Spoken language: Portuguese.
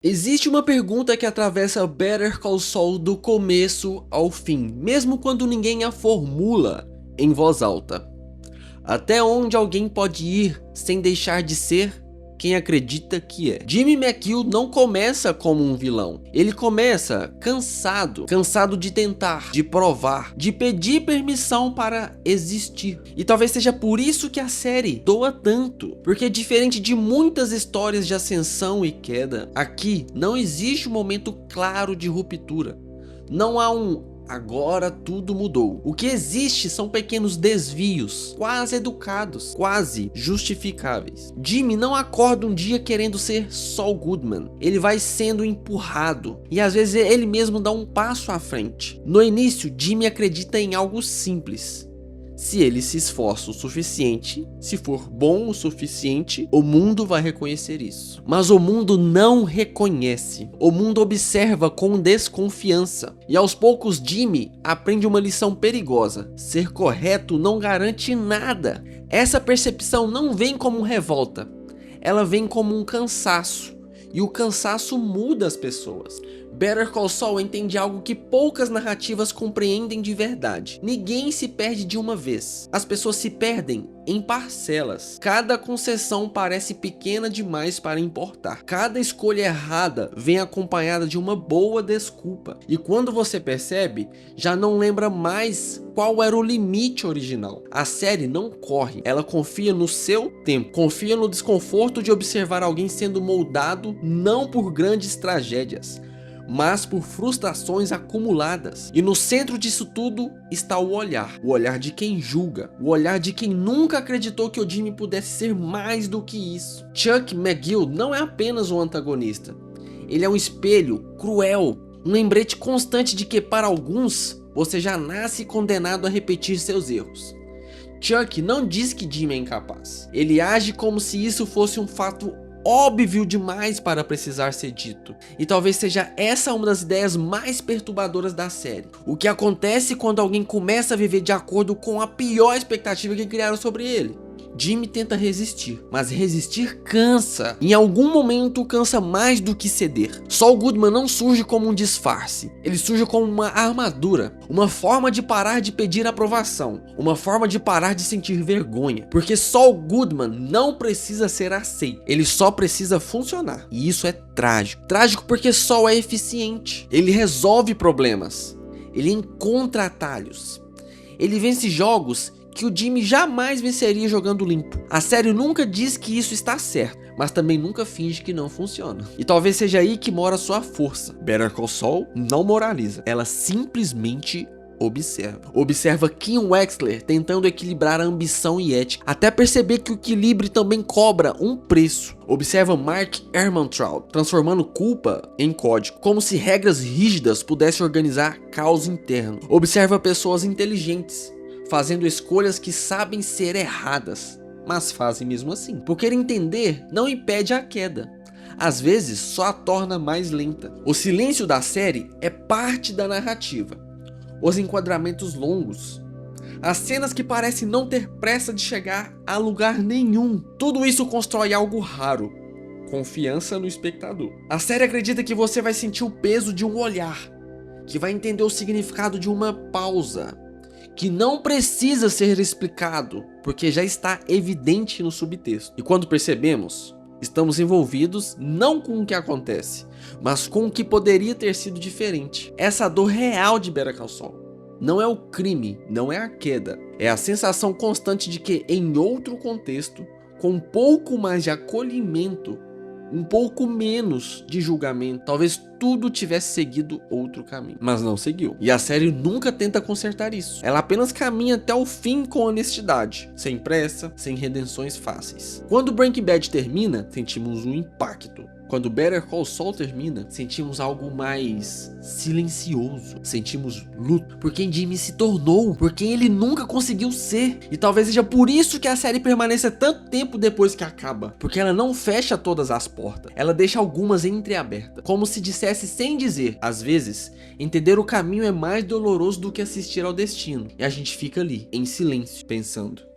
Existe uma pergunta que atravessa Better Call Saul do começo ao fim, mesmo quando ninguém a formula em voz alta. Até onde alguém pode ir sem deixar de ser quem acredita que é? Jimmy McGill não começa como um vilão. Ele começa cansado de tentar, de provar, de pedir permissão para existir. E talvez seja por isso que a série doa tanto. Porque diferente de muitas histórias de ascensão e queda, aqui não existe um momento claro de ruptura. Não há um agora tudo mudou. O que existe são pequenos desvios, quase educados, quase justificáveis. Jimmy não acorda um dia querendo ser Saul Goodman. Ele vai sendo empurrado e às vezes ele mesmo dá um passo à frente. No início, Jimmy acredita em algo simples. Se ele se esforça o suficiente, se for bom o suficiente, o mundo vai reconhecer isso. Mas o mundo não reconhece. O mundo observa com desconfiança. E aos poucos Jimmy aprende uma lição perigosa. Ser correto não garante nada. Essa percepção não vem como revolta. Ela vem como um cansaço. E o cansaço muda as pessoas. Better Call Saul entende algo que poucas narrativas compreendem de verdade. Ninguém se perde de uma vez. As pessoas se perdem em parcelas. Cada concessão parece pequena demais para importar. Cada escolha errada vem acompanhada de uma boa desculpa. E quando você percebe, já não lembra mais qual era o limite original. A série não corre, ela confia no seu tempo. Confia no desconforto de observar alguém sendo moldado não por grandes tragédias, mas por frustrações acumuladas. E no centro disso tudo está o olhar de quem julga, o olhar de quem nunca acreditou que o Jimmy pudesse ser mais do que isso. Chuck McGill não é apenas um antagonista, ele é um espelho cruel, um lembrete constante de que para alguns você já nasce condenado a repetir seus erros. Chuck não diz que Jimmy é incapaz, ele age como se isso fosse um fato óbvio demais para precisar ser dito. E talvez seja essa uma das ideias mais perturbadoras da série. O que acontece quando alguém começa a viver de acordo com a pior expectativa que criaram sobre ele? Jimmy tenta resistir, mas resistir cansa. Em algum momento cansa mais do que ceder. Saul Goodman não surge como um disfarce, ele surge como uma armadura, uma forma de parar de pedir aprovação, uma forma de parar de sentir vergonha. Porque Saul Goodman não precisa ser aceito, ele só precisa funcionar. E isso é trágico. Trágico porque Saul é eficiente, ele resolve problemas, ele encontra atalhos, ele vence jogos que o Jimmy jamais venceria jogando limpo. A série nunca diz que isso está certo, mas também nunca finge que não funciona. E talvez seja aí que mora sua força. Better Call Saul não moraliza, ela simplesmente observa. Observa Kim Wexler tentando equilibrar a ambição e ética, até perceber que o equilíbrio também cobra um preço. Observa Mark Ehrmantraut transformando culpa em código, como se regras rígidas pudessem organizar caos interno. Observa pessoas inteligentes fazendo escolhas que sabem ser erradas, mas fazem mesmo assim. Porque entender não impede a queda, às vezes só a torna mais lenta. O silêncio da série é parte da narrativa. Os enquadramentos longos, as cenas que parecem não ter pressa de chegar a lugar nenhum, tudo isso constrói algo raro: confiança no espectador. A série acredita que você vai sentir o peso de um olhar, que vai entender o significado de uma pausa, que não precisa ser explicado, porque já está evidente no subtexto. E quando percebemos, estamos envolvidos não com o que acontece, mas com o que poderia ter sido diferente. Essa dor real de Better Call Saul não é o crime, não é a queda, é a sensação constante de que em outro contexto, com um pouco mais de acolhimento, um pouco menos de julgamento, talvez tudo tivesse seguido outro caminho, mas não seguiu. E a série nunca tenta consertar isso. Ela apenas caminha até o fim com honestidade, sem pressa, sem redenções fáceis. Quando Breaking Bad termina, sentimos um impacto. Quando Better Call Saul termina, sentimos algo mais silencioso. Sentimos luto por quem Jimmy se tornou, por quem ele nunca conseguiu ser. E talvez seja por isso que a série permaneça tanto tempo depois que acaba. Porque ela não fecha todas as portas, ela deixa algumas entreabertas, como se dissesse sem dizer. Às vezes, entender o caminho é mais doloroso do que assistir ao destino. E a gente fica ali, em silêncio, pensando: